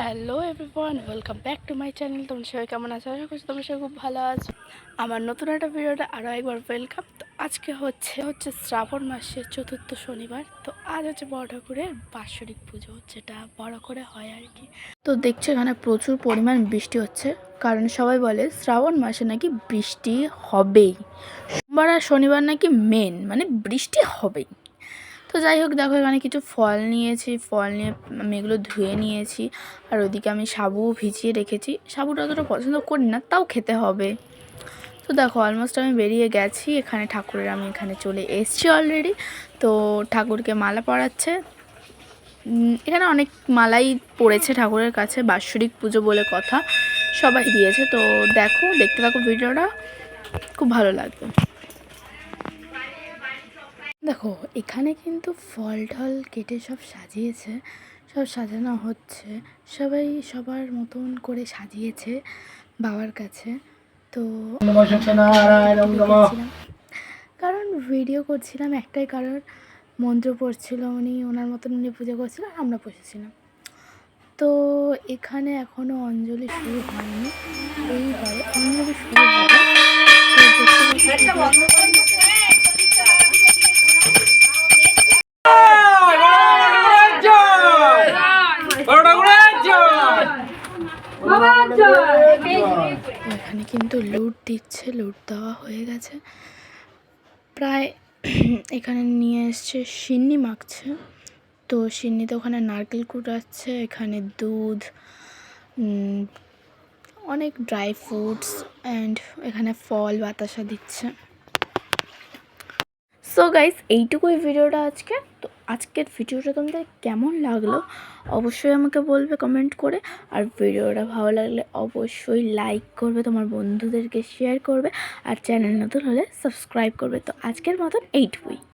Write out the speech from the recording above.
Hello everyone, welcome back to my channel. তোমরা সবাই কেমন আছো? আশা করছি তোমরা সবাই খুব ভালো আছো। আমার নতুন একটা ভিডিওটা আরও একবার ওয়েলকাম। তো আজকে হচ্ছে শ্রাবণ মাসের চতুর্থ শনিবার। তো আজ হচ্ছে বড় ঠাকুরের বাৎসরিক পুজো, যেটা বড় করে হয় আর কি। তো দেখছো এখানে প্রচুর পরিমাণ বৃষ্টি হচ্ছে, কারণ সবাই বলে শ্রাবণ মাসে নাকি বৃষ্টি হবেই। সোমবার আর শনিবার নাকি মেন, মানে বৃষ্টি হবেই। তো যাই হোক, দেখো এখানে কিছু ফল নিয়েছি, ফল নিয়ে আমি এগুলো ধুয়ে নিয়েছি। আর ওদিকে আমি সাবুও ভিজিয়ে রেখেছি। সাবুটা অতটা পছন্দ করি না, তাও খেতে হবে। তো দেখো অলমোস্ট আমি বেরিয়ে গেছি। এখানে ঠাকুরের আমি এখানে চলে এসেছি অলরেডি। তো ঠাকুরকে মালা পরাচ্ছে। এখানে অনেক মালাই পড়েছে ঠাকুরের কাছে, বাৎসরিক পুজো বলে কথা, সবাই দিয়েছে। তো দেখতে থাকো ভিডিওটা, খুব ভালো লাগবে। দেখো এখানে কিন্তু ফল টল কেটে সব সাজিয়েছে, সব সাজানো হচ্ছে, সবাই সবার মতন করে সাজিয়েছে বাবার কাছে। তো কারণ ভিডিও করছিলাম একটাই কারণ, মন্ত্র পড়ছিল উনি, ওনার মতন উনি পুজো করছিল আর আমরা বসেছিলাম। তো এখানে এখনও অঞ্জলি শুরু হয়নি, এইবারে অঞ্জলি শুরু হবে। এখানে কিন্তু লুট দিচ্ছে, লুট দেওয়া হয়ে গেছে প্রায়। এখানে নিয়ে এসছে সিন্নি মাখছে। তো সিন্নিতে ওখানে নারকেল কুড়াচ্ছে, এখানে দুধ, অনেক ড্রাই ফ্রুটস অ্যান্ড এখানে ফল বাতাসা দিচ্ছে। সো গাইস, এইটুকুই ভিডিওটা আজকে। তো আজকের ভিডিওটা তোমাদের কেমন লাগলো অবশ্যই আমাকে বলবে কমেন্ট করে। আর ভিডিওটা ভালো লাগলে অবশ্যই লাইক করবে, তোমার বন্ধুদেরকে শেয়ার করবে, আর চ্যানেল নতুন হলে সাবস্ক্রাইব করবে। তো আজকের মতন এইটুকুই।